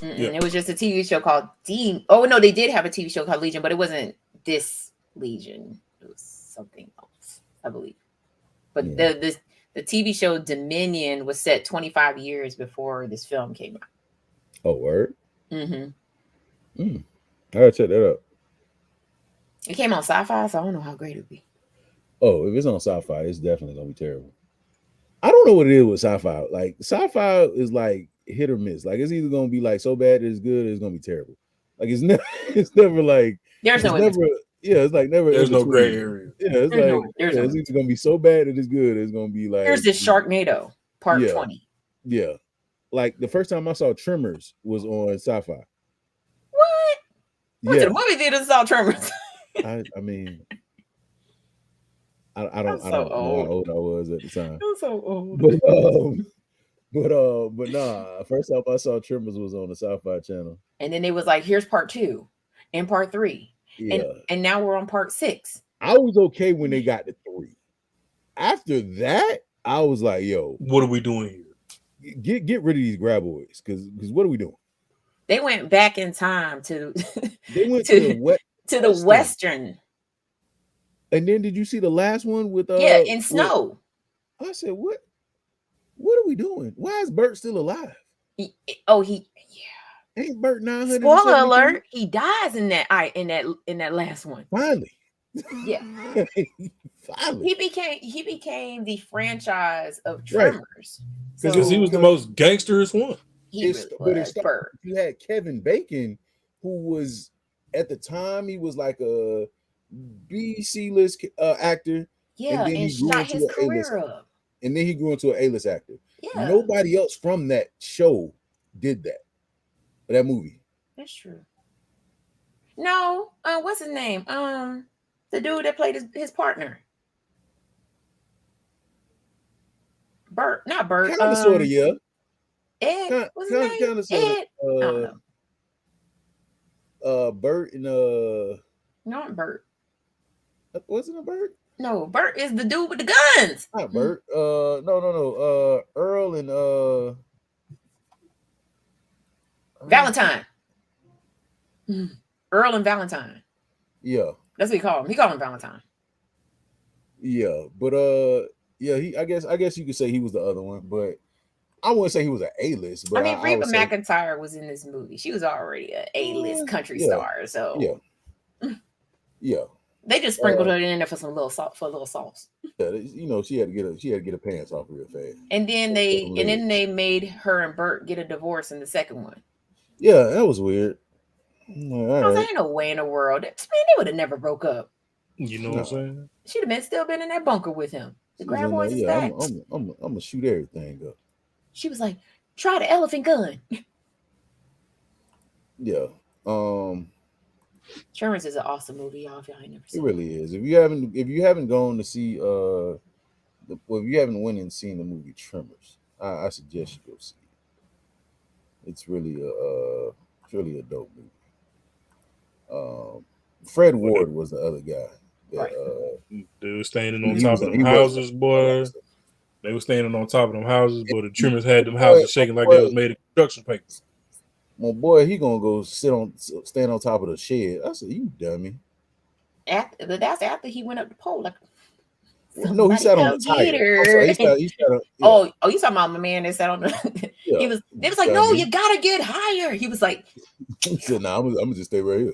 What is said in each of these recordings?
Yeah. It was just a TV show called Demon. Oh no, they did have a TV show called Legion, but it wasn't this Legion. It was something else, I believe. But Yeah. the TV show Dominion was set 25 years before this film came out. Oh, word. Mm-hmm. I gotta check that out. It came on Sci-Fi, so I don't know how great it would be. Oh, if it's on Sci-Fi, it's definitely gonna be terrible. I don't know what it is with Sci-Fi. Like Sci-Fi is like hit or miss. Like it's either gonna be like so bad it's good, or it's gonna be terrible. Like it's never, it's never like There's no never. Yeah, it's like never. There's no gray between. area. Yeah, it's There's like it's either gonna be so bad that it's good. Or it's gonna be like here's this Sharknado Part 20. Yeah, like the first time I saw Tremors was on Sci-Fi. What? Went to the movie theater and saw Tremors. I mean, I don't know how old I was at the time. I'm so old. But nah. First time I saw Tremors was on the Sci-Fi channel. And then it was like, here's part 2 and part 3. Yeah. And now we're on part 6. I was okay when they got to 3. After that, I was like, yo, what are we doing here? Get rid of these graboids, because what are we doing? They went back in time to they went to the Western. And then did you see the last one with in snow? I said, what are we doing? Why is Bert still alive? Ain't Bert 900? Spoiler alert, he dies in that last one. Finally. Yeah. Finally. He became the franchise of Tremors. Because he was the most gangsterous one. Bert. You had Kevin Bacon, who was at the time he was like a B-C list actor. Yeah, and shot his career up. And then he grew into an A-list actor. Yeah. Nobody else from that show did that movie. That's true. No, what's his name? The dude that played his partner. Bert, not Bert. Kind of, sort of, yeah. Ed, what's his name? Kind of, sort Ed. I don't know. Bert and not Bert. Wasn't it Bert? No, Bert is the dude with the guns. Not Bert. No. Earl and Valentine. Earl and Valentine. Yeah. That's what he called him. He called him Valentine. Yeah, but yeah, I guess you could say he was the other one, but I wouldn't say he was an A-list. But I mean, Reba McEntire was in this movie. She was already an A-list country star. So yeah. They just sprinkled her in there for some little salt, for a little sauce. Yeah, she had to get her pants off real fast. And then they made her and Bert get a divorce in the second one. Yeah, that was weird. There ain't no way in the world. Man, they would have never broke up. You know what I'm saying? She'd have still been in that bunker with him. The grandboys is back. I'm gonna shoot everything up. She was like, try the elephant gun. Yeah. Tremors is an awesome movie, y'all. If y'all ain't never seen it, really is. If you haven't gone to see if you haven't went and seen the movie Tremors, I suggest you go see it. It's really a dope movie. Fred Ward was the other guy. Dude standing on top of them houses, boy. They were standing on top of them houses, but the Tremors had them houses shaking like they was made of construction paper. My boy, he gonna go stand on top of the shed. I said, "You dummy." That's after he went up the pole. Like, no, he sat on the tire. You talking about my man that sat on the? They was like, "No, you gotta get higher." He was like, "He said, nah, I'm gonna just stay right here.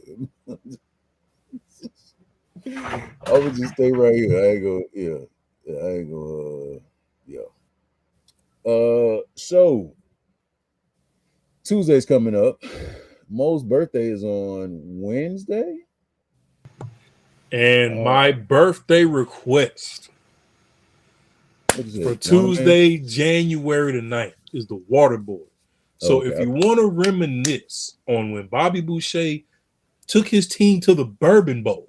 I'm gonna just stay right here. I ain't go. So Tuesday's coming up. Mo's birthday is on Wednesday. And my birthday request for Tuesday, January the 9th is the Waterboy. So if you want to reminisce on when Bobby Boucher took his team to the Bourbon Bowl,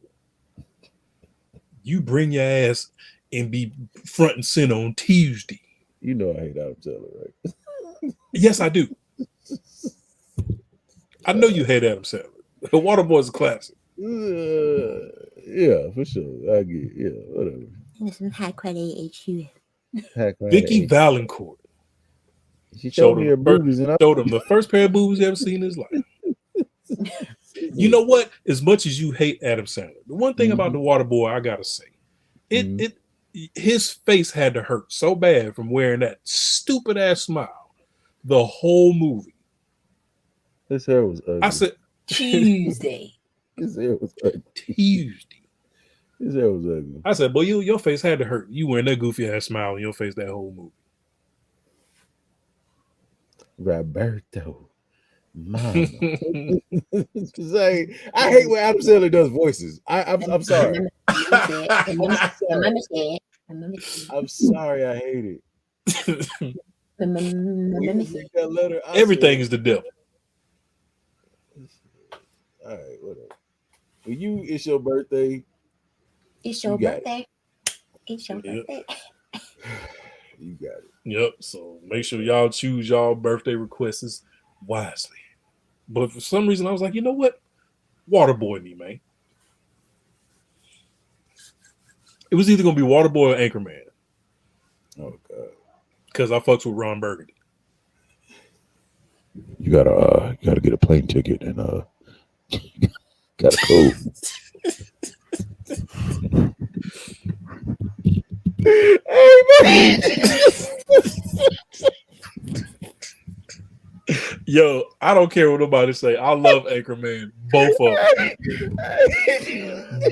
you bring your ass and be front and center on Tuesday. You know I hate Adam Sandler, right? Yes, I do. I know you hate Adam Sandler. The Waterboy's a classic. Yeah, for sure. I get whatever. Some high quality HU. Vicky Valancourt. She showed me her boobies, and I showed him the first pair of boobies he ever seen in his life. You know what? As much as you hate Adam Sandler, the one thing about The Waterboy, I gotta say, his face had to hurt so bad from wearing that stupid ass smile the whole movie. His hair was ugly. I said Tuesday. His hair was ugly. Tuesday. His hair was ugly. I said, boy, your face had to hurt. You wearing that goofy ass smile on your face that whole movie. Roberto. Mama. Like, I hate when Adam Sandler does voices. I'm sorry. I'm sorry, I hate it. That letter, everything is the devil. All right, whatever. For you, it's your birthday. It's your birthday. It's your birthday. You got it. Yep. So make sure y'all choose y'all birthday requests wisely. But for some reason, I was like, you know what? Waterboy me, man. It was either gonna be Waterboy or Anchorman. Oh God. Because I fucks with Ron Burgundy. You gotta get a plane ticket and gotta go. Hey man. Yo, I don't care what nobody say. I love Anchorman. Both of them.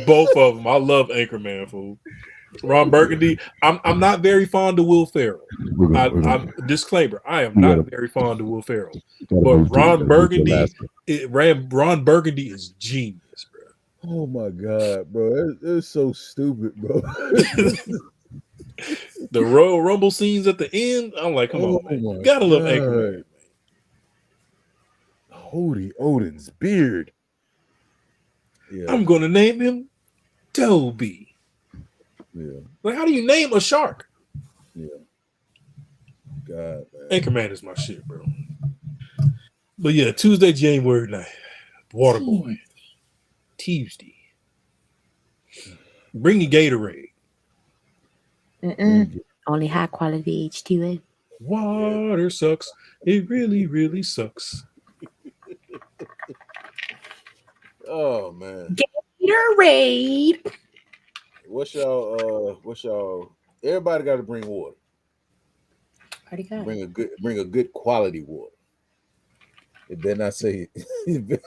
Both of them. I love Anchorman, fool. Ron Burgundy. I'm not very fond of Will Ferrell. Disclaimer: I am not very fond of Will Ferrell. But Ron Burgundy, Ron Burgundy is genius, bro. Oh my God, bro! It's so stupid, bro. The Royal Rumble scenes at the end. I'm like, come on, man. You gotta love Anchorman. Holy Odin's beard. Yeah. I'm gonna name him Toby. Yeah. Like, how do you name a shark? Yeah. God, man. Anchorman is my shit, bro. But yeah, Tuesday, January 9th. Waterboy. Tuesday. Bring your Gatorade. Only high quality H2O. Water sucks. It really, really sucks. Oh man. Gatorade. What's y'all everybody gotta bring water. Already got bring a good quality water. It better not say it better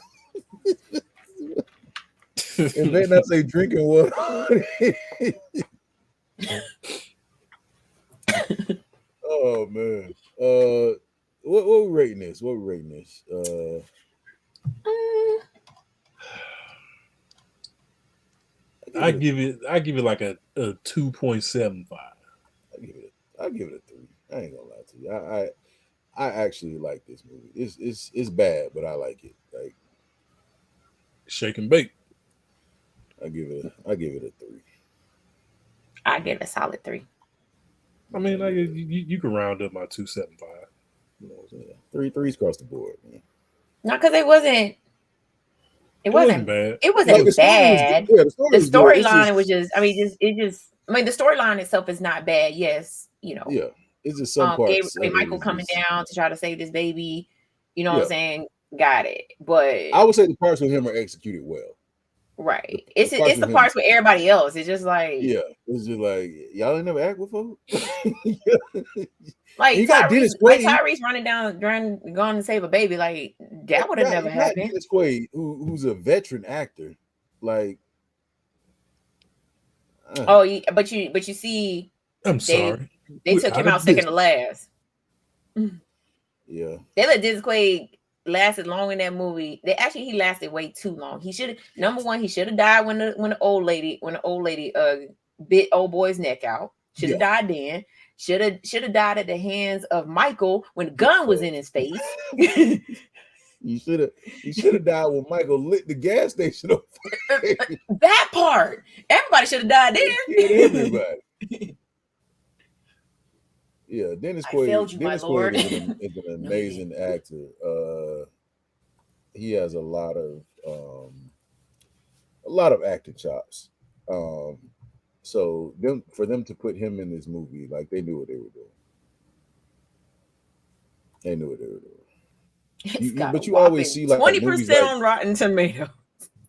not say drinking water. Oh man. What we rating this? What we rating this? I give it like a 2.75. I give it a 3. I ain't gonna lie to you. I actually like this movie. It's bad, but I like it. Like shake and bake. I give it a 3. I give it a solid 3. I mean, you can round up my 2.75. You know what I'm saying? 3 threes across the board, man. Not because it wasn't bad. It wasn't like, bad. The storyline was just. I mean, the storyline itself is not bad. Yes, you know. Yeah, it's just some parts. Michael coming down to try to save this baby. You know what I'm saying? Got it. But I would say the parts with him are executed well. Right. It's the parts with everybody else. It's just like it's just like y'all ain't never act with folks. Like Tyrese running down, going to save a baby. Like that would have never happened. Dennis Quaid, who's a veteran actor, like. But you see, I'm sorry. They took him out second to last. Yeah. They let Dennis Quaid lasted long in that movie. He lasted way too long. He should have died when the old lady bit old boy's neck out. Should have died then. Should have died at the hands of Michael when the gun was in his face. You should have died when Michael lit the gas station up. That part. Everybody should have died there. Everybody. Yeah, Dennis Quaid. Dennis Quaid is an amazing actor. He has a lot of acting chops. So for them to put him in this movie, like they knew what they were doing. They knew what they were doing. It's got but you always see like 20% on Rotten Tomatoes.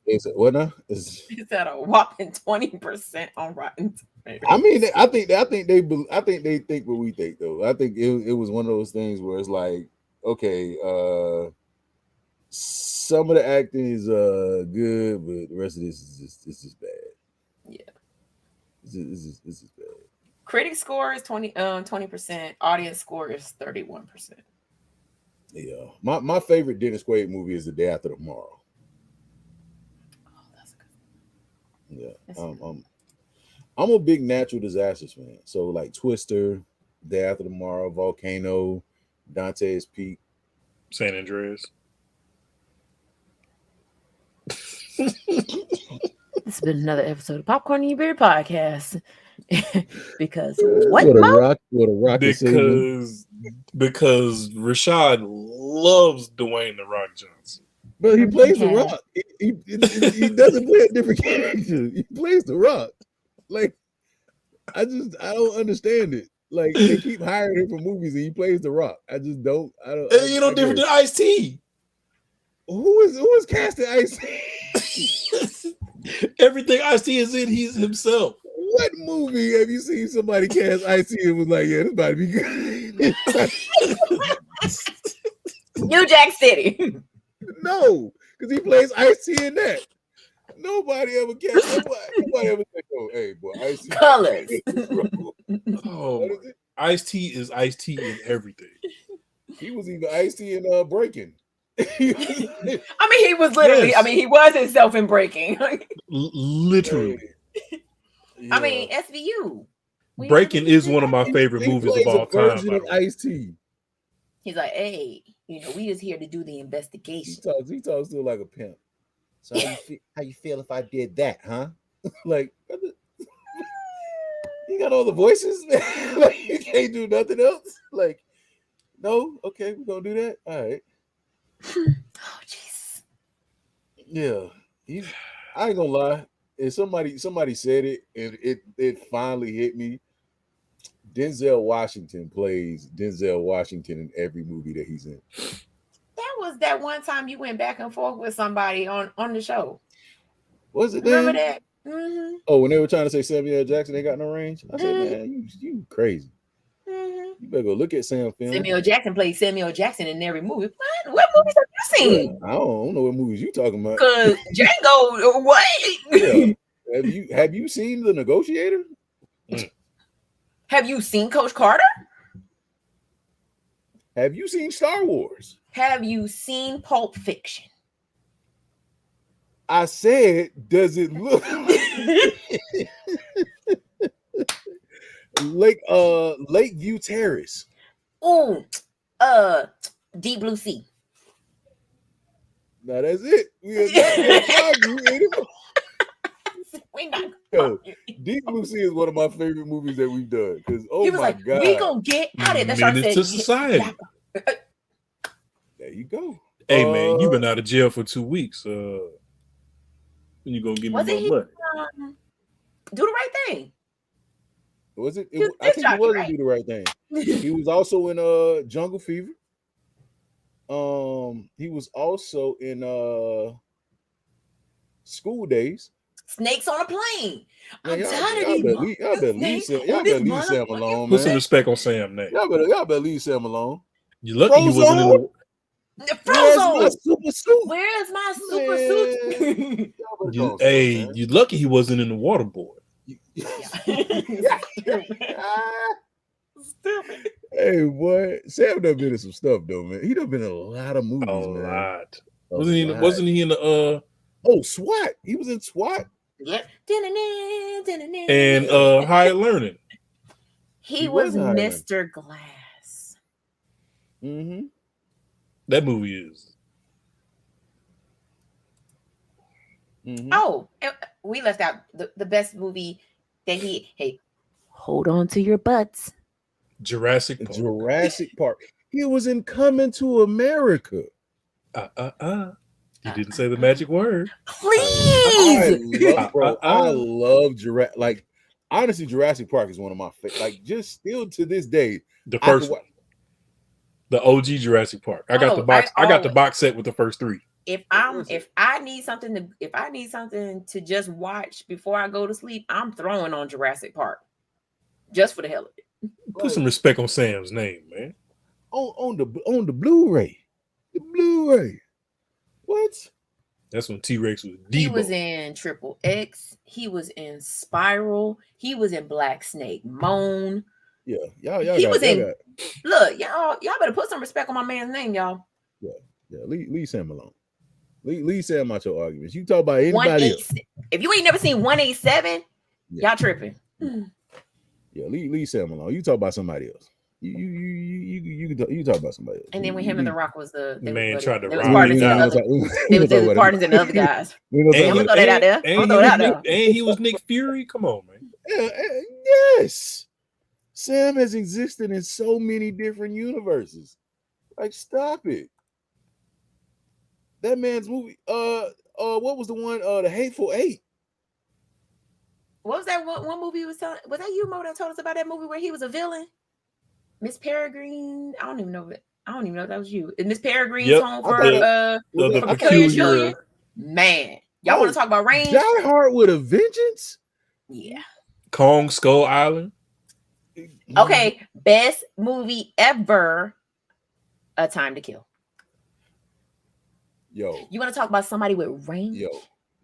Is it what now? It's at a whopping 20% on Rotten Tomatoes. I mean, I think they think what we think though. I think it was one of those things where it's like, okay, some of the acting is good, but the rest of this is just bad. Yeah, this is bad. Critic score is 20%. Audience score is 31%. Yeah, my favorite Dennis Quaid movie is The Day After Tomorrow. Oh, that's good. Yeah, That's I'm a big natural disasters fan. So like Twister, Day After Tomorrow, Volcano, Dante's Peak, San Andreas. This has been another episode of Popcorn and Your Beer Podcast. Because what a rock because Rashad loves Dwayne The Rock Johnson. But he plays The Rock. He doesn't play a different character. He plays The Rock. Like, I don't understand it. Like, they keep hiring him for movies and he plays The Rock. I just don't. Different than Ice-T. Who is casting Ice-T? Everything Ice-T is in, he's himself. What movie have you seen somebody cast Ice-T and was like, yeah, this about to be good? New Jack City. No, because he plays Ice-T in that. Nobody ever cast. Nobody ever said, "Oh, hey, boy, Ice-T." Colors. Oh, Ice-T is Ice-T in everything. He was even Ice-T in Breaking. He was literally. Yes. He was himself in Breaking. Literally. Yeah. SVU. Breaking is one of my favorite movies of all time. Version of Ice-T. He's like, hey, we just here to do the investigation. He talks to her like a pimp. So how you feel if I did that, huh? Like, you got all the voices, man. Like, you can't do nothing else. Like, no, okay, we're gonna do that. All right. Oh, jeez. Yeah, I ain't gonna lie. And somebody said it, and it finally hit me. Denzel Washington plays Denzel Washington in every movie that he's in. That was that one time you went back and forth with somebody on the show. Was it? Remember that? Mm-hmm. Oh, when they were trying to say Samuel L. Jackson ain't got no range, I said, man, you crazy. You better go look at Sam film. Samuel Jackson played Samuel Jackson in every movie. What movies have you seen? I don't know what movies you talking about. Because Django, what? Yeah. Have you seen The Negotiator? Have you seen Coach Carter? Have you seen Star Wars? Have you seen Pulp Fiction? I said, does it look Lakeview Terrace? Ooh, Deep Blue Sea. Now that's it. We not. Yo, Deep Blue Sea is one of my favorite movies that we've done. Because God, we gonna get out of it. That's what I said. To society. There you go. Hey man, you've been out of jail for 2 weeks. When you gonna give me my money? Do the right thing. Was it? I think he wasn't right. Do the right thing. He was also in Jungle Fever. He was also in School Days. Snakes on a Plane. Man, I'm tired of these. Y'all better leave Sam alone, man. Put some respect on Sam name. Y'all better leave Sam alone. You lucky he wasn't in the Frozone. Where's my super suit? You lucky he wasn't in the water boy. Stupid. Hey boy, Sam done been in some stuff though, man. He done been in a lot of movies, man. Wasn't he in the SWAT? He was in SWAT. Yeah. And Higher Learning. He was Mr. Glass. Mm-hmm. That movie is. Mm-hmm. Oh, we left out the best movie that hold on to your butts. Jurassic Park. He was in Coming to America. You didn't say the magic word. Please. I love Jurassic. Like, honestly, Jurassic Park is one of my favorite. Like, just still to this day, the first one. The OG Jurassic Park. I got the box. I got the box set with the first 3. If I need something to just watch before I go to sleep, I'm throwing on Jurassic Park just for the hell of it. Put some respect on Sam's name, man. On the Blu-ray. The Blu-ray. What? That's when T-Rex was Debo. He was in Triple X. He was in Spiral. He was in Black Snake Moan. Yeah, Look, y'all better put some respect on my man's name, y'all. Yeah. Leave Sam alone. Leave Sam out your arguments. You talk about anybody else. If you ain't never seen 187, y'all tripping. Yeah, leave Sam alone. You talk about somebody else. You talk about somebody else. And then when him and The Rock was the man tried to rob partners and the other guys. I'm gonna throw that out there. And he was Nick Fury. Come on, man. Yes. Sam has existed in so many different universes. Like, stop it. That man's movie. What was the one? The Hateful Eight. What was that one movie you was telling? Was that you, Mo, that told us about that movie where he was a villain? Miss Peregrine. I don't even know if that was you. Miss Peregrine's Home for the peculiar. Man, y'all want to talk about range? Die Hard with a Vengeance. Yeah. Kong Skull Island. Okay, best movie ever. A Time to Kill. Yo, you want to talk about somebody with range? Yo,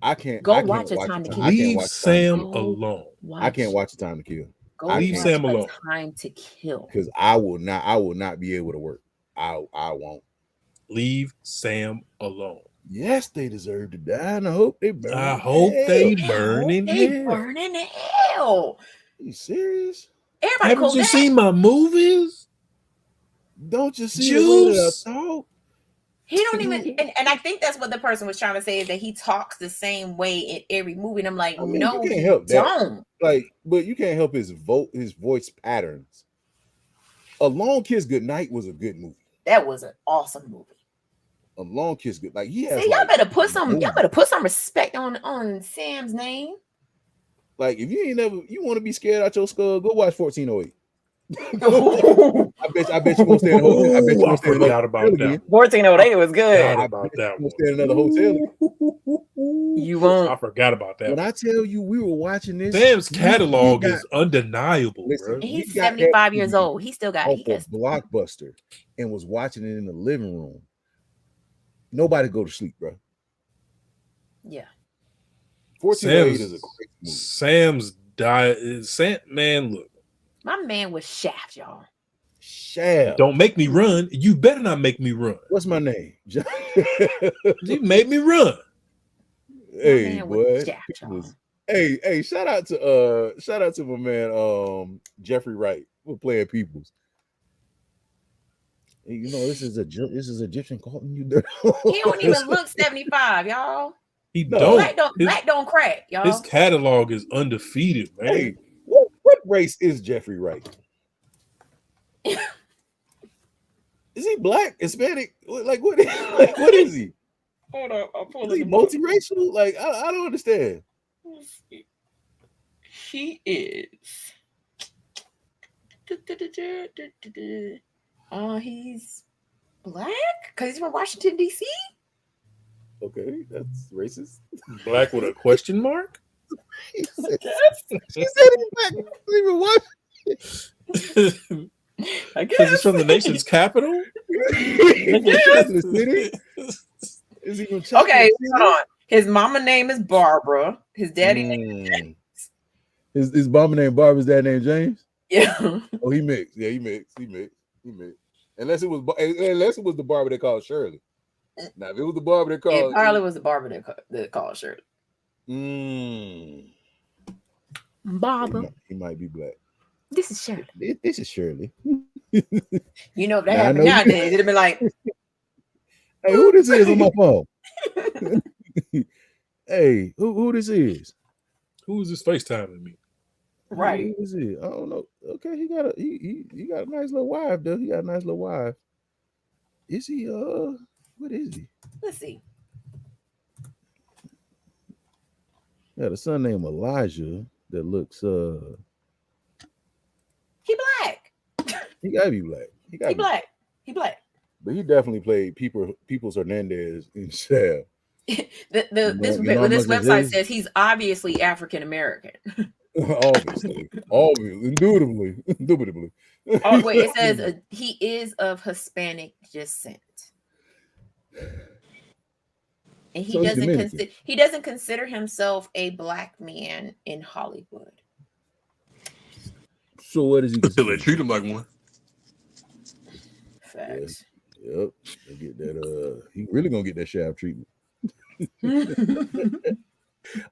I can't watch A Time to Kill. Leave Sam alone. I can't watch A Time to Kill. Leave Sam alone. Time to Kill. Because I will not be able to work. I won't. Leave Sam alone. Yes, they deserve to die, and I hope they burn. They burn in hell. Burn in hell. Are you serious? Everybody, haven't you seen my movies? Don't you see the way that I talk? He don't even, and I think that's what the person was trying to say, is that he talks the same way in every movie. And I'm like, no, you can't help that. Like, but you can't help his voice patterns. A Long Kiss Goodnight was a good movie. That was an awesome movie. A Long Kiss Good, like he has. See, y'all better put some respect on Sam's name. Like, if you ain't never, you want to be scared out your skull, go watch 1408. I bet you won't stay in a hotel. I bet you won't stay in another about that. 1408 was good. About that. Won't stay in another hotel. You won't. I forgot about that. When I tell you, we were watching this. Sam's catalog is undeniable. Listen, bro. He's 75 years old. He still got Blockbuster and was watching it in the living room. Nobody go to sleep, bro. Yeah. 1408 is a great movie. Sam's diet. Man, look. My man was Shaft, y'all. Shaft. Don't make me run. You better not make me run. What's my name? You made me run. Hey, boy. Hey, shout out to my man Jeffrey Wright for playing Peoples. Hey, you know, this is Egyptian calling you dirty. He don't even look 75, y'all. He don't. Black don't crack, y'all. His catalog is undefeated, man. Hey, what race is Jeffrey Wright? Is he black, Hispanic? Like what is he? Hold up, I'll pull is he multiracial? Like I don't understand. He is. He's black because he's from Washington, D.C. Okay, that's racist. Black with a question mark? She said he's black. Even Washington. I guess it's from the nation's capital. Is he from okay, hold on. His mama name is Barbara. His daddy name is James. His mama name Barbara's dad name James? Yeah. Oh, he mixed. Yeah, he mixed. Unless it was the Barbara they called Shirley. Now, if it was the Barbara they called, it probably was the Barbara that called Shirley. Barbara. He might be black. This is Shirley. This is Shirley. You know, if that happened nowadays, it'd be like, hey, who this is on my phone? Hey, who this is? Who is this FaceTiming me? Right. Who is it? I don't know. Okay, he got a nice little wife, though. He got a nice little wife. Is he what is he? Let's see. Got a son named Elijah that looks he black. He gotta be black. He black. He black. But he definitely played Peoples Hernandez in Shaft. This much website is? says he's obviously African American. Obviously, indubitably. Oh wait, it says he is of Hispanic descent, and So he's Dominican. he doesn't consider himself a black man in Hollywood. So what is he? Until they treat him like one. Facts. Yep. They get that. He really gonna get that Shaft treatment.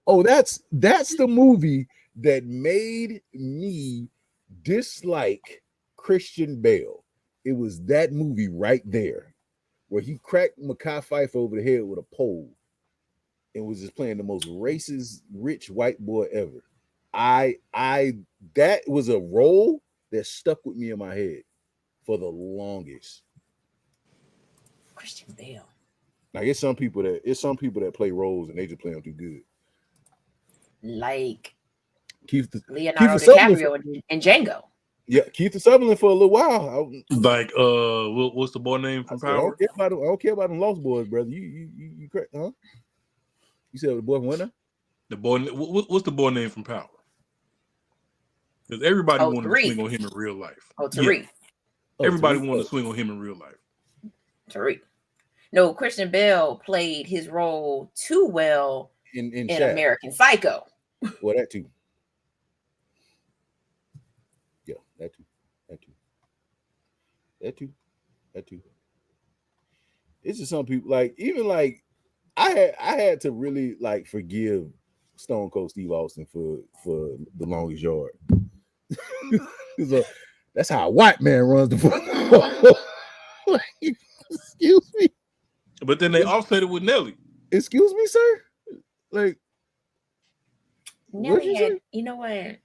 Oh, that's the movie that made me dislike Christian Bale. It was that movie right there where he cracked Mekhi Phifer over the head with a pole and was just playing the most racist, rich white boy ever. That was a role that stuck with me in my head for the longest. Christian Bale. Like it's some people that play roles and they just play them too good. Like Kiefer Leonardo DiCaprio and Django. Yeah, Keith Sutherland for a little while. Like what's the boy name from Power? I don't care about them Lost Boys, brother. You correct, huh? You said the boy from winner? The boy, what's the boy name from Power? Because everybody wanted to swing on him in real life. Oh, Tariq. Yeah. Everybody wanted to swing on him in real life. Tariq. No, Christian Bale played his role too well in American Psycho. Well, that too. Yeah, that too. It's just some people like even like I had to really like forgive Stone Cold Steve Austin for The Longest Yard. So that's how a white man runs the football. Like, excuse me. But then they offset it with Nelly. Excuse me, sir. Like Nelly had, you know what? I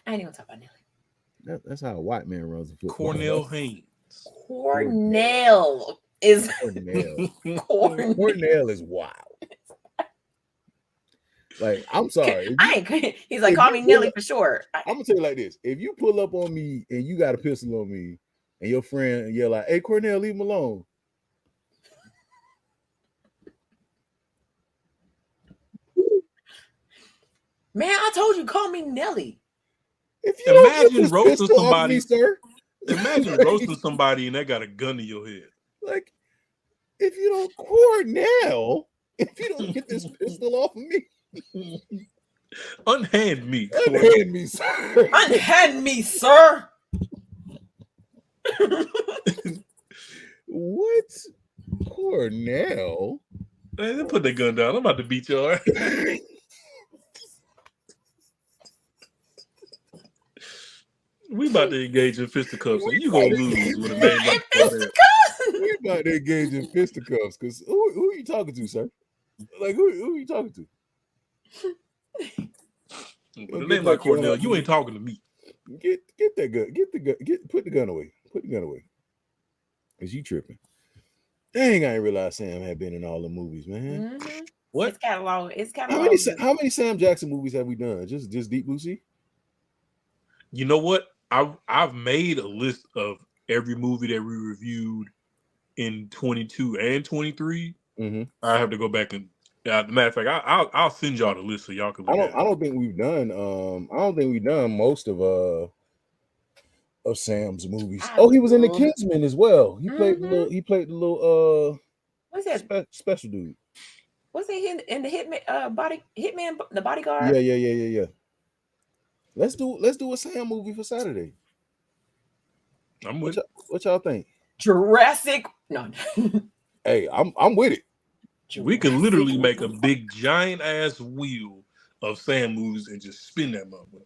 ain't even talk about Nelly. That's how a white man runs the football. Cornell Haynes. Cornell is Cornell is wild. Like, I'm sorry. He's like, call me Nelly for short. I'm gonna tell you like this: if you pull up on me and you got a pistol on me, and your friend and you're like, "Hey, Cornell, leave him alone." Man, I told you, call me Nelly. If you imagine roasting somebody, me, sir. Imagine roasting somebody and they got a gun to your head. Like, if you don't Cornell, if you don't get this pistol off of me, unhand me. Unhand me, sir. Unhand me, sir. What? Cornell? Man, put that gun down. I'm about to beat your ass. We about to engage in fisticuffs, and you gonna lose with a name like that. We about to engage in fisticuffs, because who are you talking to, sir? Like who are you talking to? With a name like Cornell, you ain't talking to me. Get that gun. Put the gun away. Put the gun away. Cause you tripping. Dang, I didn't realize Sam had been in all the movies, man. Mm-hmm. What? It's catalog. How many Sam Jackson movies have we done? Just Deep Blue Sea? You know what? I've made a list of every movie that we reviewed in 22 and 23. Mm-hmm. I have to go back and matter of fact, I'll send y'all the list so y'all can look at it. I don't think we've done most of Sam's movies. He was in The Kingsman as well. He played the little what's that special dude? Was he in the Hitman the Bodyguard? Yeah. Let's do a Sam movie for Saturday. I'm with what y'all think? Jurassic. No. Hey, I'm with it. We can literally make a big giant ass wheel of Sam movies and just spin that motherfucker.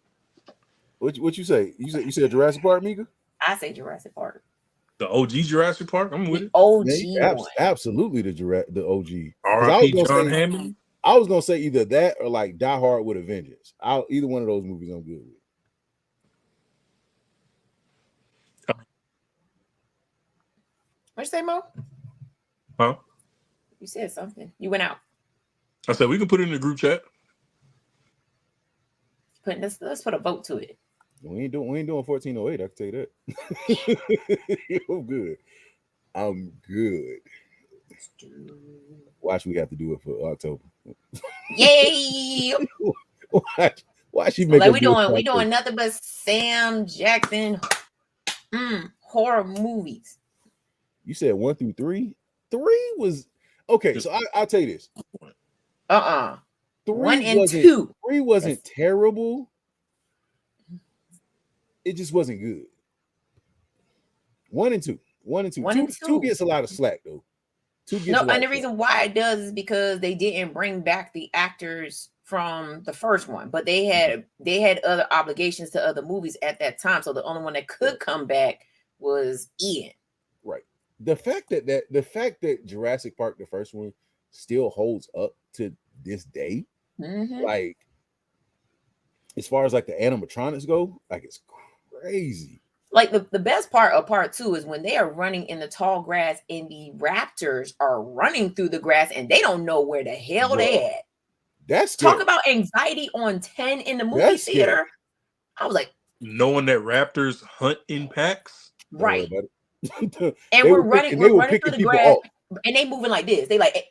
What you say? You said Jurassic Park, Mika? I say Jurassic Park. The OG Jurassic Park. I'm with it. OG one. Absolutely the OG. R.I.P. John Hammond. I was gonna say either that or like Die Hard with a Vengeance. Either one of those movies I'm good with. What'd you say, Mo? Huh? You said something. You went out. I said we can put it in the group chat. Let's put a vote to it. We ain't doing 1408. I can tell you that. I'm good. I'm good. Watch, we have to do it for October. Yay! Why she So make like a we doing nothing but Sam Jackson horror movies. You said 1 through 3? 3 was okay. So I'll tell you this. 1 and 2. 3 wasn't terrible. It just wasn't good. 1 and 2. 1 and 2. 1 and 2. 2 gets a lot of slack though. 2 gets and the reason why it does is because they didn't bring back the actors from the first one, but they had other obligations to other movies at that time. So the only one that could come back was Ian. Right. The fact that Jurassic Park, the first one, still holds up to this day, like as far as like the animatronics go, like it's crazy. Like the best part of part 2 is when they are running in the tall grass and the raptors are running through the grass and they don't know where the hell they at. That's scary. Talk about anxiety on 10 in the movie theater. Scary. I was like, knowing that raptors hunt in packs, right? And we're running through the grass, and they moving like this. They like,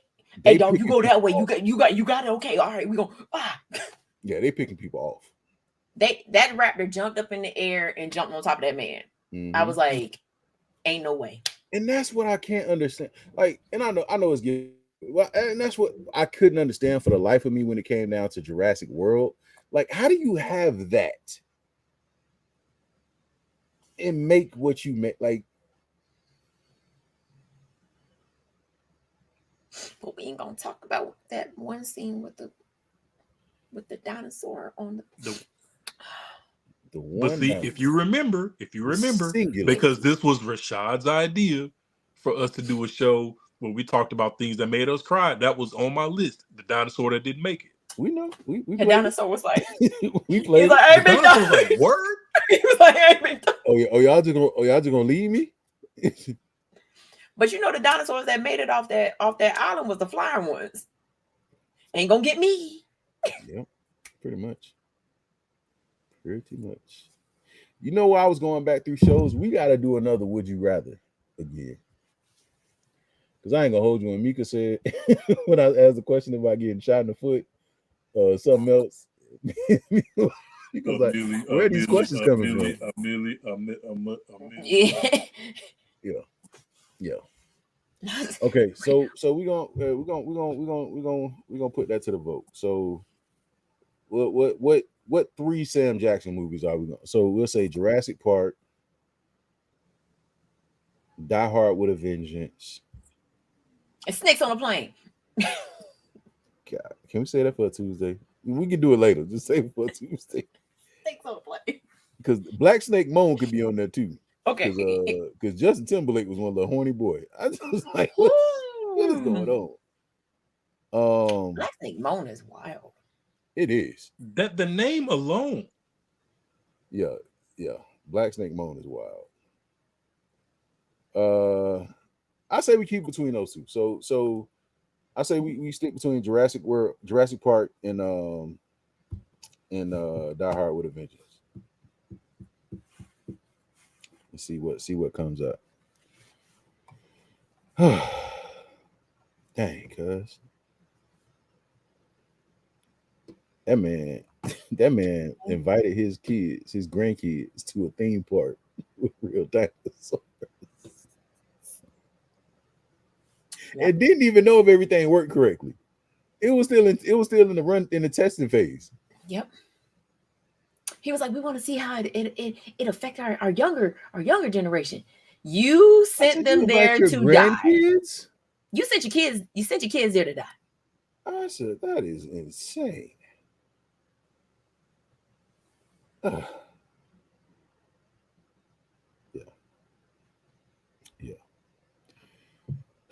hey dog, you go that way. You got it. Okay, all right, we go. Yeah, they picking people off. That raptor jumped up in the air and jumped on top of that man. I was like, ain't no way. And that's what I can't understand. Like, and I know it's good. Well, and that's what I couldn't understand for the life of me when it came down to Jurassic World. Like, how do you have that and make what you make? Like, but we ain't gonna talk about that one scene with the dinosaur on the one. But see, if you remember, because this was Rashad's idea for us to do a show when we talked about things that made us cry. That was on my list. The dinosaur that didn't make it. We know. We the dinosaur was like, we played. He's like, I ain't been done. Like, word. He was like, I ain't been done. Y'all just gonna leave me? But you know, the dinosaurs that made it off that island was the flying ones. Ain't gonna get me. Yep, pretty much. Pretty much. You know, while I was going back through shows, we got to do another Would You Rather again. Because I ain't going to hold you. When Mika said, when I asked the question about getting shot in the foot, something else, because like, where are these questions coming from? Yeah. Okay, so we're gonna put that to the vote. So what 3 Sam Jackson movies are we going? So we'll say Jurassic Park, Die Hard with a Vengeance, and Snakes on a Plane. God, can we say that for a Tuesday? We can do it later. Just say it for a Tuesday. Snakes on a Plane. Because Black Snake Moan could be on there too. Okay. Because Justin Timberlake was one of the horny boy. I was just like, what is going on? Black Snake Moan is wild. It is. That the name alone. Yeah. Black Snake Moan is wild. I say we keep between those two. So I say we stick between Jurassic Park, and Die Hard with a Vengeance. Let's see what comes up. Dang, cuz. That man invited his grandkids to a theme park with real dinosaurs. And didn't even know if everything worked correctly. It was still in the testing phase. Yep. He was like, we want to see how it affect our younger generation. You sent them there to die. You sent your kids there to die. I said, that is insane.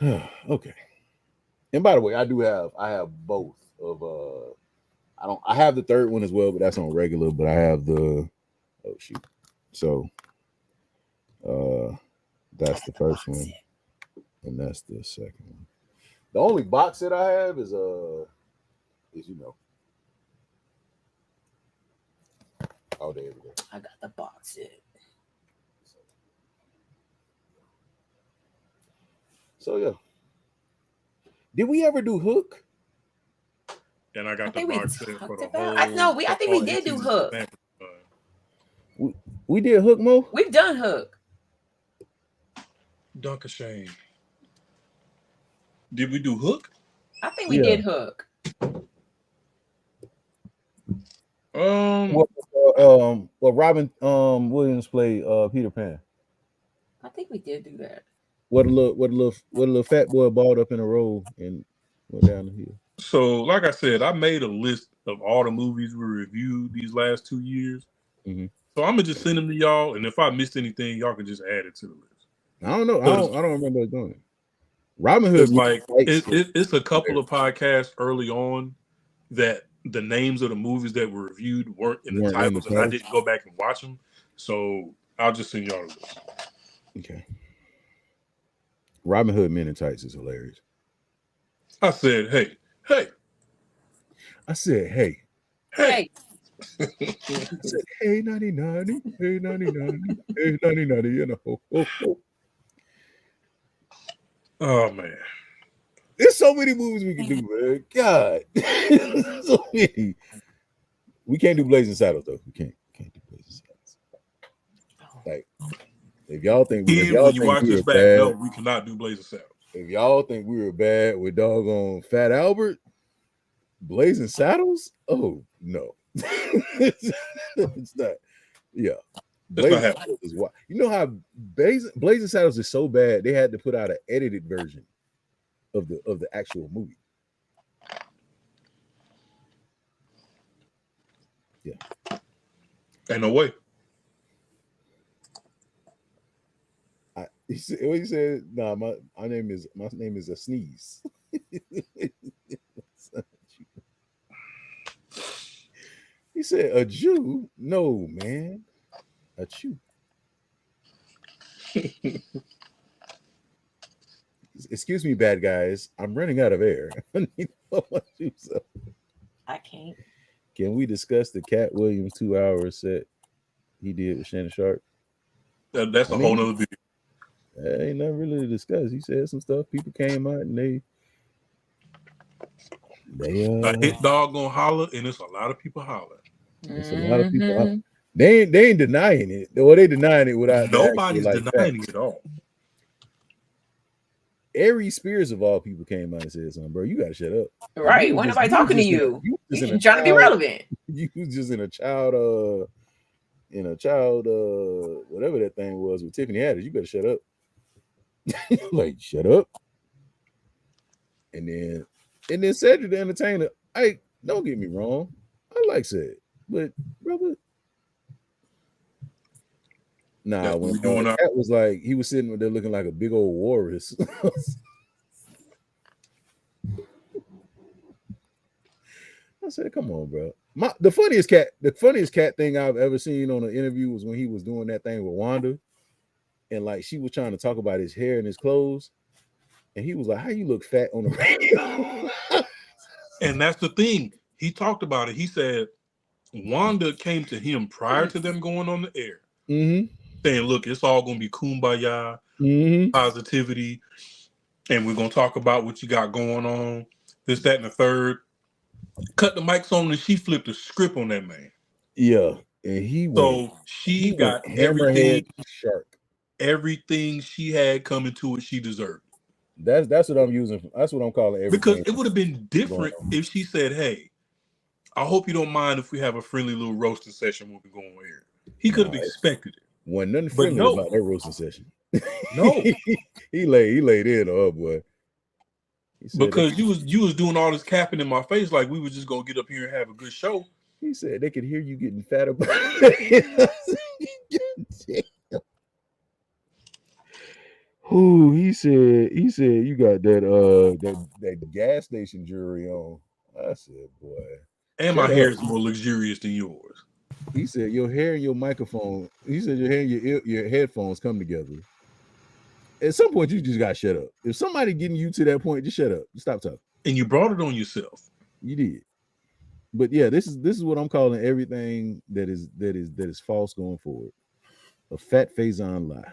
Yeah. Okay. And by the way, I have both of I have the third one as well, but that's on regular, but I have the so that's the first one and that's the second one. The only box set I have is all day, every day. I got the box set. So yeah. Did we ever do Hook? And I got the box set for the whole. I think we did do Hook. We did Hook, Mo? We've done Hook. Dunk a shame. Did we do Hook? I think we did Hook. Well, Robin Williams played Peter Pan. I think we did do that. What a little fat boy balled up in a row and went down the hill. So, like I said, I made a list of all the movies we reviewed these last 2 years. Mm-hmm. So I'm gonna just send them to y'all, and if I missed anything, y'all can just add it to the list. I don't know. I don't remember doing it. Robin Hood, like it's a couple of podcasts early on that the names of the movies that were reviewed weren't in the titles, and I didn't go back and watch them. So I'll just send y'all the list. Okay. Robin Hood Men in Tights is hilarious. I said, hey. I said, hey. I said, hey, 90, hey, 90, hey, 90, you know. Oh man. There's so many movies we can do, man. God. So many. We can't do Blazing Saddles, though. We can't do Blazing Saddles. Like, if y'all think when you watch this back, no, we cannot do Blazing Saddles. If y'all think we were bad with doggone Fat Albert, Blazing Saddles? Oh no. It's not. Yeah. Blazing Saddles is what you know how Blazing Saddles is so bad they had to put out an edited version of the actual movie. Yeah. Ain't no way. He said, "Nah, my name is a sneeze." He said, "A Jew? No, man, a Jew." Excuse me, bad guys. I'm running out of air. I can't. Can we discuss the Cat Williams 2-hour set he did with Shannon Sharp? That's a whole nother video. Ain't nothing really to discuss. He said some stuff. People came out and they a hit dog gonna holler, and it's a lot of people holler. It's a lot of people holler. They ain't denying it, or they denying it without nobody's denying it at all. Aries Spears of all people came out and said something, bro. You gotta shut up. Right? When nobody talking to you, you just trying to be relevant. You was just in a child, whatever that thing was with Tiffany Haddish. You better shut up. Like, shut up. And then Cedric the Entertainer. Hey, don't get me wrong. I like Ced, but brother. Nah, when Cat was like, he was sitting there looking like a big old walrus. I said, come on, bro. The funniest cat thing I've ever seen on an interview was when he was doing that thing with Wanda. And like she was trying to talk about his hair and his clothes. And he was like, how you look fat on the radio? And that's the thing. He talked about it. He said Wanda came to him prior to them going on the air. Mm-hmm. Saying, look, it's all gonna be kumbaya, positivity, and we're gonna talk about what you got going on, this, that, and the third. Cut the mics on, and she flipped the script on that man. Yeah, and she got everything sharp. Everything she had coming to it, she deserved. That's what I'm using. That's what I'm calling everything. Because it would have been different if she said, "Hey, I hope you don't mind if we have a friendly little roasting session when we go on air." He could have expected it. Wasn't nothing friendly about that roasting session. No, he laid in, boy. Because you was doing all this capping in my face like we was just gonna get up here and have a good show. He said they could hear you getting fat about. Ooh, he said you got that gas station jewelry on. I said, boy. And my hair is more luxurious than yours. He said your hair and your microphone. He said your hair and your headphones come together. At some point, you just got to shut up. If somebody getting you to that point, just shut up. Just stop talking. And you brought it on yourself. You did. But yeah, this is what I'm calling everything that is false going forward. A fat Faison lie.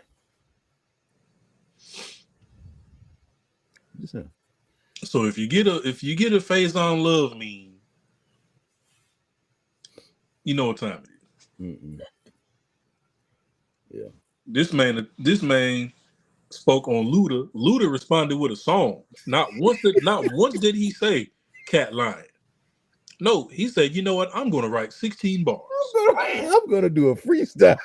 Just saying. So if you get a Faison love meme, you know what time it is. Mm-mm. Yeah. This man spoke on Luda. Luda responded with a song. Not once did he say Cat lying. No, he said, you know what? I'm gonna write 16 bars. I'm gonna do a freestyle.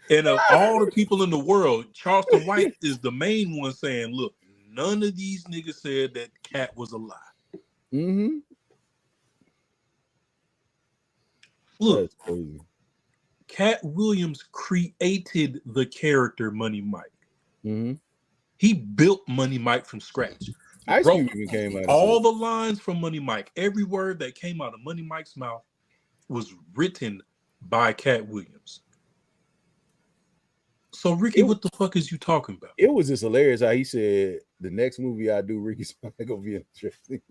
And of all the people in the world, Charleston White is the main one saying, look, none of these niggas said that Cat was a lie. Mm-hmm. Look, that's crazy. Cat Williams created the character Money Mike. Mm-hmm. He built Money Mike from scratch. Ice Cube even came out. All the lines from Money Mike, every word that came out of Money Mike's mouth was written by Cat Williams. So Ricky, what the fuck is you talking about? It was just hilarious how he said the next movie I do, Ricky's not gonna be interesting.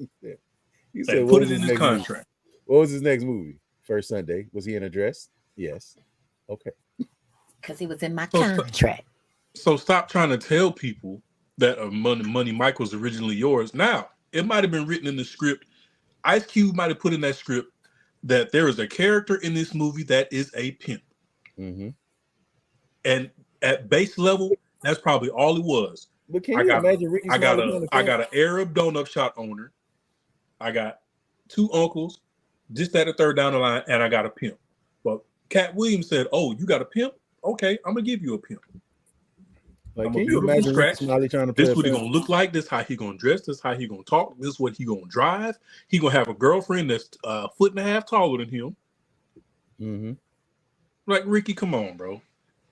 He said, put it in his contract. What was his next movie? First Sunday. Was he in a dress? Yes. Okay. Because he was in my contract. So stop trying to tell people that Money Mike was originally yours. Now, it might have been written in the script. Ice Cube might have put in that script that there is a character in this movie that is a pimp. Mm-hmm. And at base level, that's probably all it was. But can you imagine Ricky? I got an Arab donut shop owner. I got 2 uncles, just that a third down the line, and I got a pimp. But Cat Williams said, "Oh, you got a pimp? Okay, I'm gonna give you a pimp. Like, can you imagine Ricky Smiley trying to play this? What he gonna look like? This how he gonna dress? This how he gonna talk? This what he gonna drive? He gonna have a girlfriend that's a foot and a half taller than him. Mm-hmm. Like, Ricky, come on, bro.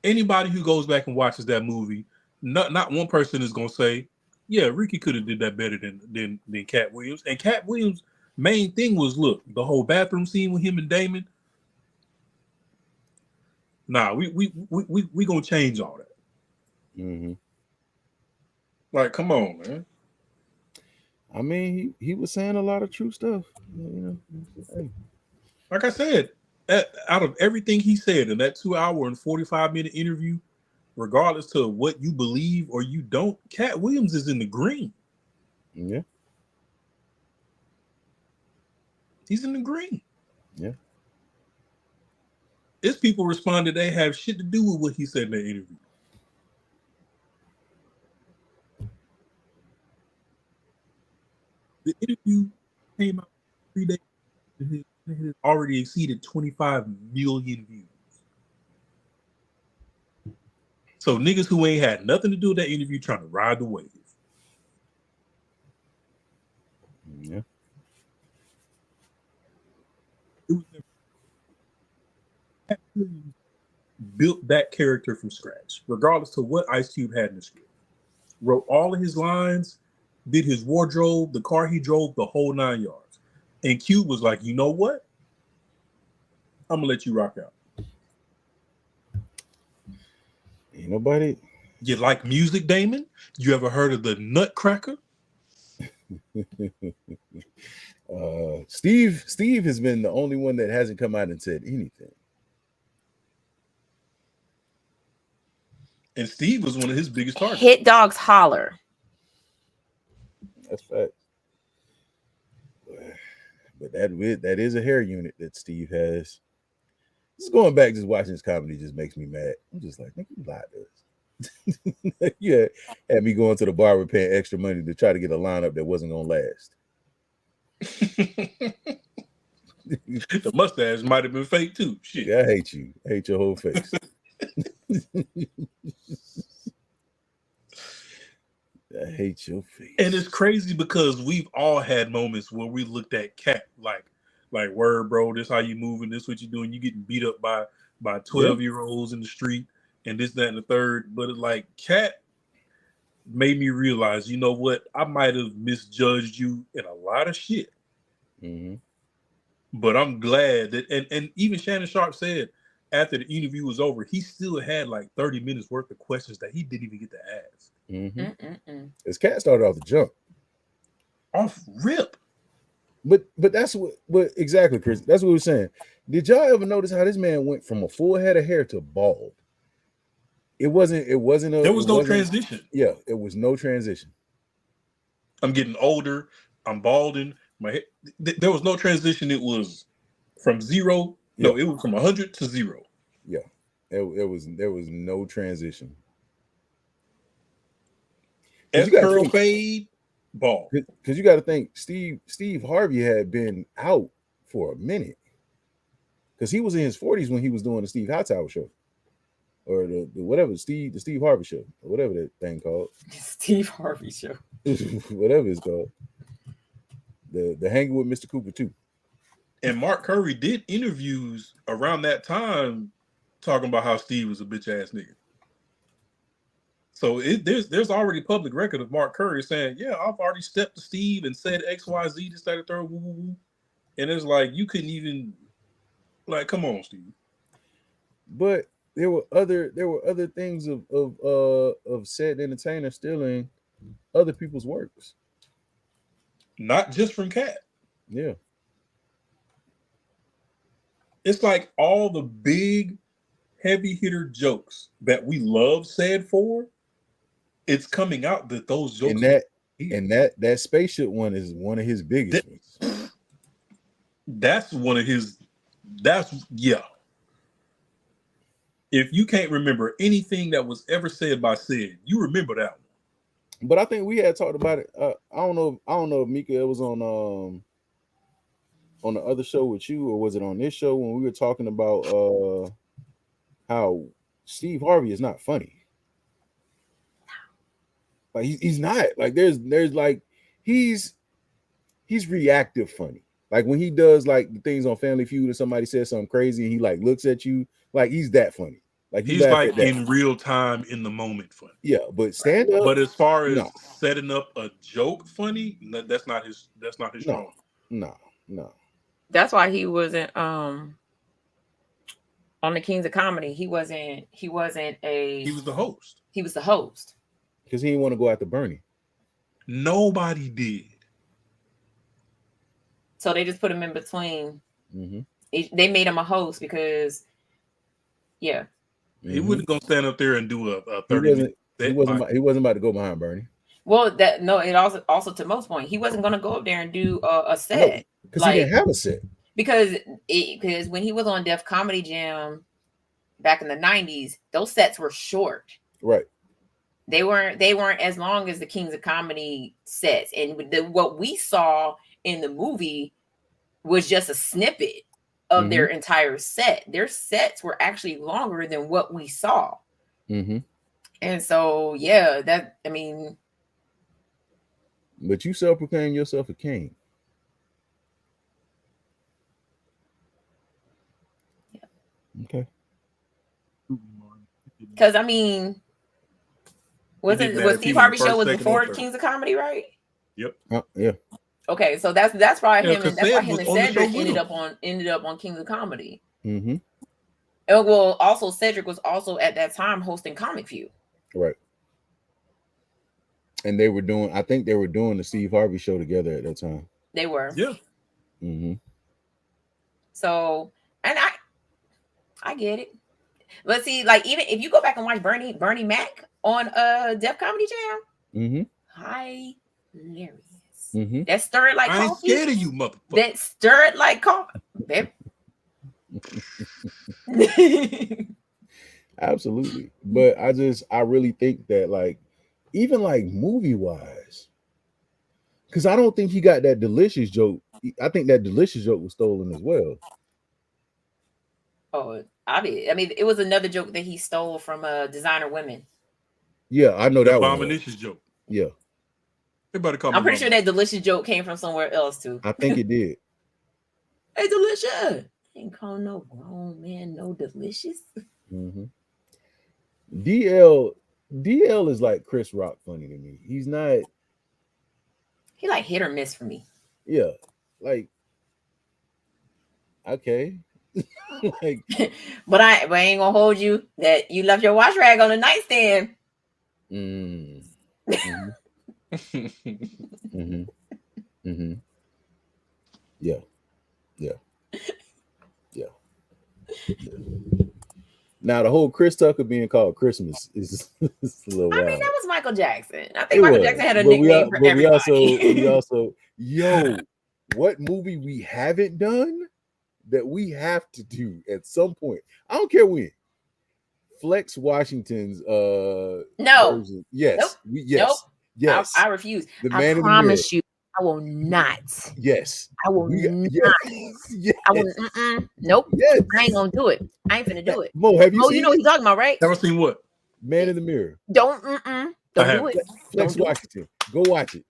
Anybody who goes back and watches that movie, not one person is gonna say, yeah, Ricky could have did that better than Cat Williams. And Cat Williams' main thing was, look, the whole bathroom scene with him and Damon. Nah, we gonna change all that. Mm-hmm. Like, come on, man. I mean, he was saying a lot of true stuff. You know, hey. Like I said, out of everything he said in that 2 hour and 45-minute interview, regardless to what you believe or you don't, Cat Williams is in the green. Yeah. He's in the green. Yeah. It's people responded they have shit to do with what he said in that interview. The interview came out 3 days. It has already exceeded 25 million views. So niggas who ain't had nothing to do with that interview trying to ride the wave. Yeah. It was never built that character from scratch, regardless to what Ice Cube had in the script. Wrote all of his lines, did his wardrobe, the car he drove, the whole 9 yards. And Cube was like, you know what? I'm gonna let you rock out. Ain't nobody. You like music, Damon? You ever heard of the Nutcracker? Steve has been the only one that hasn't come out and said anything. And Steve was one of his biggest targets. Hit dogs holler. That's fact. But that is a hair unit that Steve has. Just going back, just watching his comedy just makes me mad. I'm just like, nigga, you lied to us. Yeah, had me going to the barber paying extra money to try to get a lineup that wasn't gonna last. The mustache might have been fake too. Shit. Yeah, I hate you. I hate your whole face. I hate your face. And it's crazy because we've all had moments where we looked at Cat like word, bro, this how you moving, this what you doing. You getting beat up by 12-year-olds in the street and this, that, and the third. But it's like Cat made me realize, you know what? I might have misjudged you in a lot of shit. Mm-hmm. But I'm glad that, and even Shannon Sharp said after the interview was over, he still had like 30 minutes worth of questions that he didn't even get to ask. Mm-hmm. His Cat started off the jump. Off rip. But that's what exactly, Chris. That's what we were saying. Did y'all ever notice how this man went from a full head of hair to bald? There was no transition. Yeah, it was no transition. I'm getting older. I'm balding. My head, there was no transition. It was from zero. Yeah. No, it was from 100 to 0. Yeah, there was no transition. S curl fade, bald. Because you got to think Steve Harvey had been out for a minute. Because he was in his 40s when he was doing the Steve Hightower show, or the whatever the Steve Harvey show, or whatever that thing called. Steve Harvey show. Whatever it's called. The Hanging with Mr. Cooper too. And Mark Curry did interviews around that time talking about how Steve was a bitch ass nigga. So there's already public record of Mark Curry saying, yeah, I've already stepped to Steve and said XYZ, this, that, and third, woo, woo, woo. And it's like, you couldn't even, like, come on, Steve. But there were other things of said entertainer stealing other people's works. Not just from Cat. Yeah. It's like all the big heavy hitter jokes that we love said for, it's coming out that those jokes and that spaceship one is one of his biggest ones. That's one of his. Yeah. If you can't remember anything that was ever said by Sid, you remember that one. But I think we had talked about it. I don't know if Mika was on the other show with you, or was it on this show when we were talking about how Steve Harvey is not funny. Like he's not. Like there's like he's reactive funny. Like when he does like the things on Family Feud and somebody says something crazy and he like looks at you, like he's that funny. Like he's like in real time, in the moment funny. Yeah, but stand up. But as far as setting up a joke funny, that's not his strong. No. That's why he wasn't on the Kings of Comedy. He was the host. He was the host. Because he didn't want to go after Bernie. Nobody did. So they just put him in between. Mm-hmm. They made him a host because, yeah. He wasn't gonna stand up there and do a 30 minute. He wasn't about to go behind Bernie. Well, it also to Mo's point, he wasn't gonna go up there and do a set. Because he didn't have a set. Because when he was on Def Comedy Jam back in the 90s, those sets were short. Right. They weren't as long as the Kings of Comedy sets. And what we saw in the movie was just a snippet of their entire set. Their sets were actually longer than what we saw. Mm-hmm. And so, yeah, but you self-proclaim yourself a king. Yeah. Okay. Because was Steve Harvey show was before Kings of Comedy, right? Yep. Yeah. Okay, so that's why him and Cedric ended up on Kings of Comedy. Mm-hmm. And well, also Cedric was also at that time hosting Comic View. Right. And I think they were doing the Steve Harvey show together at that time. They were. Yeah. Mm-hmm. So, and I get it. But see, like even if you go back and watch Bernie Mac on Def Comedy Jam, hilarious. Mm-hmm. That stirred like coffee. I ain't scared of you, motherfucker. That stirred like coffee. Absolutely. But I really think that like even like movie wise, because I don't think he got that delicious joke. I think that delicious joke was stolen as well. Oh, I did. It was another joke that he stole from Designer Women. Yeah, I know that one. Abominicious joke. Yeah. Everybody call me. I'm pretty sure that delicious joke came from somewhere else too. I think it did. Hey, delicious. Ain't call no grown man no delicious. Mm-hmm. DL is like Chris Rock funny to me. He's not. He like hit or miss for me. Yeah, like okay. Like, but I ain't gonna hold you that you left your wash rag on the nightstand. Mm-hmm. Mm-hmm. Mm-hmm. Yeah. Yeah. Yeah. Now the whole Chris Tucker being called Christmas is a little I mean, wild. that was Michael Jackson. I It think Michael was, Jackson had a but nickname for everybody. we also, yo, what movie we haven't done that we have to do at some point? I don't care when. Flex Washington's No. version. Yes, Nope. yes, yes. I refuse. The I Man in the promise you, I will not. Yes, I will yes, not. yes, I will. Nope. yes. I ain't gonna do it. I ain't finna do it. Mo, have you Mo, seen you know what he's talking about, right? Ever seen what? Man in the Mirror? Don't I do haven't. it. Flex Don't do it. Washington. Go watch it.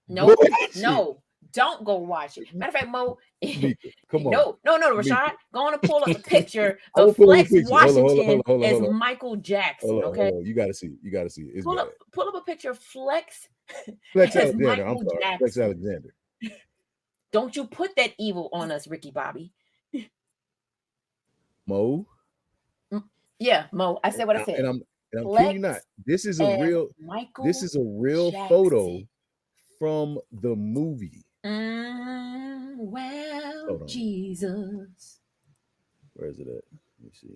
No, Go watch it. no, don't go watch it. Matter of fact, Mo, Mika, come on. no, Rashad. Mika. Go on and pull up a picture I will of pull up a Flex picture. Hold on, Washington hold as on. Michael Jackson. Hold on, Okay, hold on. You gotta see it. You gotta see it. It's pull bad. up a picture of Flex Flex as Alexander. I'm Michael sorry. Jackson. Flex Alexander. Don't you put that evil on us, Ricky Bobby. Mo. Yeah, Mo. I said what I said. And I'm Flex kidding you not. This is a real Michael. This is a real Jackson. photo from the movie. Well, Jesus. Where is it at? Let me see.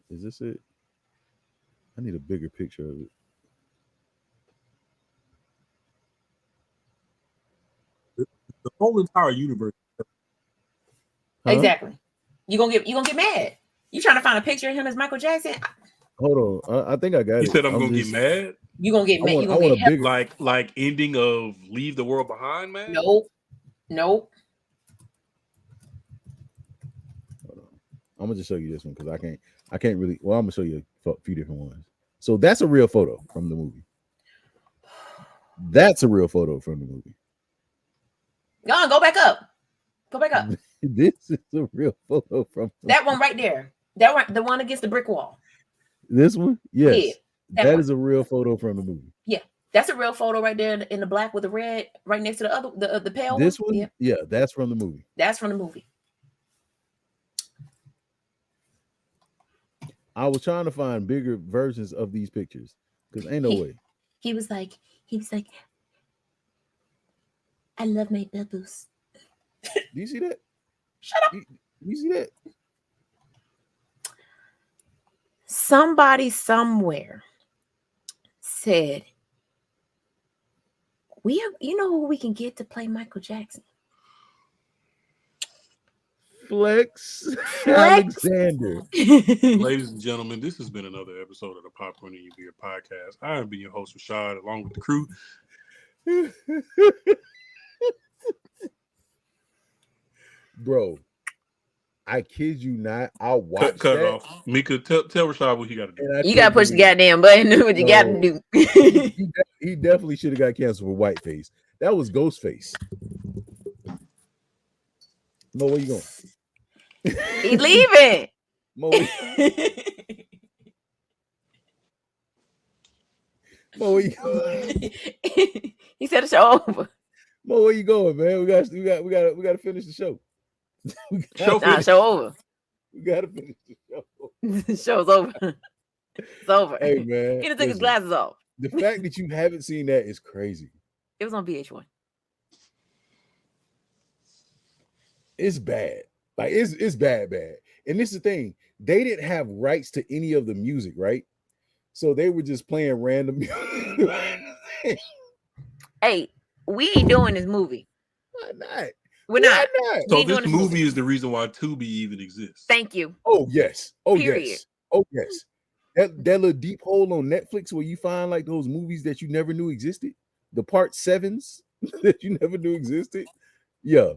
Is this it? I need a bigger picture of it. The whole entire universe. Huh? Exactly. You gonna get mad. You trying to find a picture of him as Michael Jackson? Hold on. I think I got He it. said I'm gonna get mad. You gonna get mad. You I gonna want get a bigger. Like ending of Leave the World Behind, man. Nope. Hold on. I'm gonna just show you this one because I can't really. Well, I'm gonna show you a few different ones. So that's a real photo from the movie. That's a real photo from the movie. Go back up. Go back up. This is a real photo from that one right there. That one, the one against the brick wall. This one? Yes. Yeah, that is a real photo from the movie. Yeah, that's a real photo right there in the black with the red right next to the other the pale this one. one? Yeah, that's from the movie. That's from the movie. I was trying to find bigger versions of these pictures because ain't no way. He was like, I love my bubbles. Do you see that? Shut up. You see that? Somebody somewhere said, you know who we can get to play Michael Jackson? Flex Alexander. Ladies and gentlemen, this has been another episode of the Popcorn in Your Beer podcast. I have been your host, Rashad, along with the crew. Bro, I kid you not. I'll watch cut that. off. Mika, tell Rashad what he got to do. You got to push the goddamn button. Do what you got to do. He definitely should have got canceled for whiteface. That was Ghostface. Mo, where you going? He leaving. Mo, where you going? He said the show over. Mo, where you going, man? We got to finish the show. Show over. We gotta finish the show. The show's over. It's over. Hey man, He done took his glasses off. The fact that you haven't seen that is crazy. It was on VH1. It's bad. Like it's bad. And this is the thing. They didn't have rights to any of the music, right? So they were just playing random music. Hey, we ain't doing this movie. Why not? We're not. So this movie is the reason why Tubi even exists. Thank you. Oh yes. Oh Period. yes. Oh yes. That little deep hole on Netflix where you find like those movies that you never knew existed, the part 7s that you never knew existed. Yeah.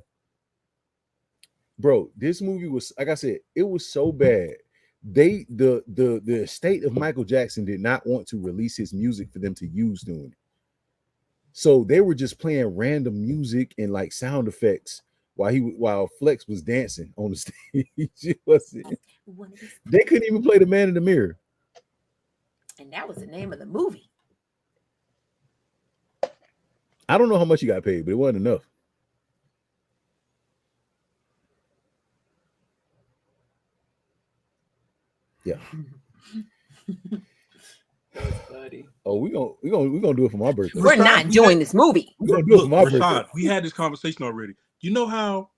Bro, this movie was, like I said, it was so bad. The estate of Michael Jackson did not want to release his music for them to use doing it. So they were just playing random music and like sound effects while Flex was dancing on the stage. They couldn't even play The Man in the Mirror. And that was the name of the movie. I don't know how much he got paid, but it wasn't enough. Yeah. Oh, we gonna do it for my birthday. We're not doing this movie. We're gonna do it for my birthday. Rashad, we had this conversation already. You know how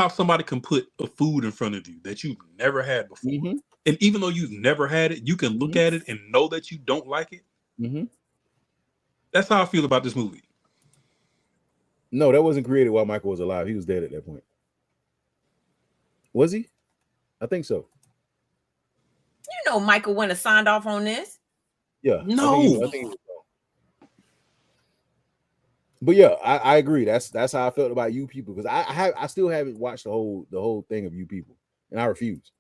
somebody can put a food in front of you that you've never had before, and even though you've never had it, you can look at it and know that you don't like it. That's how I feel about this movie. No, that wasn't created while Michael was alive. He was dead at that point. Was he? I think so. You know, Michael wouldn't have signed off on this. Yeah. No. I think he was wrong. But yeah, I agree. That's how I felt about You People, because I still haven't watched the whole thing of You People, and I refuse.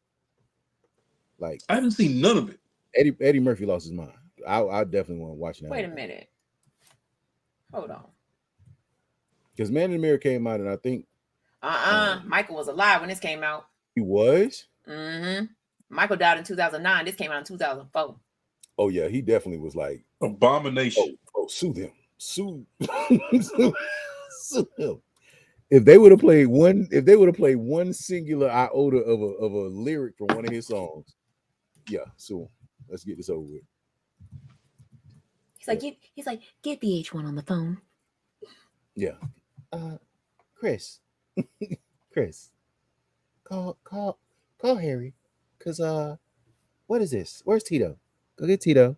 Like, I haven't seen none of it. Eddie Murphy lost his mind. I definitely want to watch that. Wait a minute. Hold on. Because Man in the Mirror came out, and I think Michael was alive when this came out. He was? Michael died in 2009. This came out in 2004. Oh yeah, he definitely was like abomination. Sue them. Sue him. If they would have played one singular iota of a lyric from one of his songs, yeah, so let's get this over with. He's like, get VH1 on the phone. Yeah. Chris, call Harry, cause what is this? Where's Tito? Go get Tito.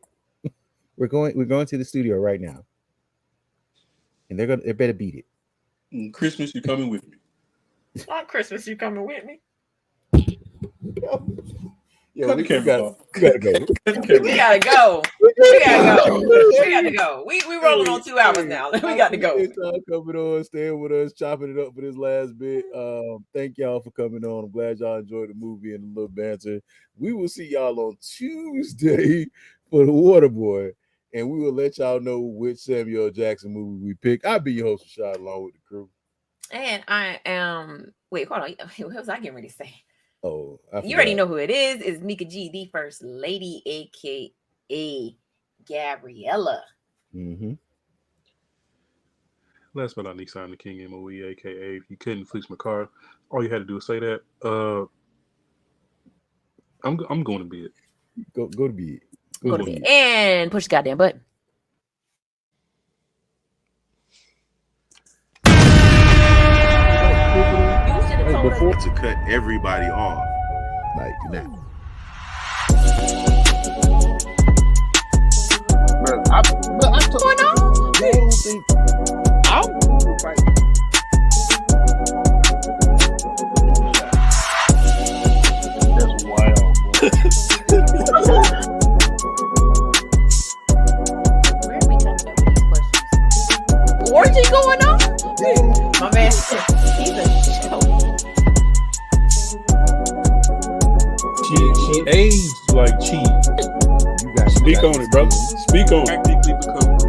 We're going to the studio right now, and they better beat it. Christmas, you coming with me? On Christmas, you coming with me? Yeah, we gotta go. We gotta go. We gotta go. We rolling on 2 hours now. We got to go. Coming on, staying with us, chopping it up for this last bit. Thank y'all for coming on. I'm glad y'all enjoyed the movie and the little banter. We will see y'all on Tuesday for The Waterboy, and we will let y'all know which Samuel L. Jackson movie we pick. I'll be your host, Rashad, along with the crew. And I am. Wait, hold on. What was I getting ready to say? Oh, you already know who it is. It's Mika G, the First Lady, aka Gabriella. Last but not least, I'm the King MOE, aka if you couldn't fix my car, all you had to do is say that. I'm going to bed. Go to bed. Go to bed. And push the goddamn button. Before to cut everybody off like now. What's going on? That's wild. Where are we talking about these questions? Orgy going on? My man, he's a show. She aged like cheese. Speak on it, brother. Speak on it. Practically become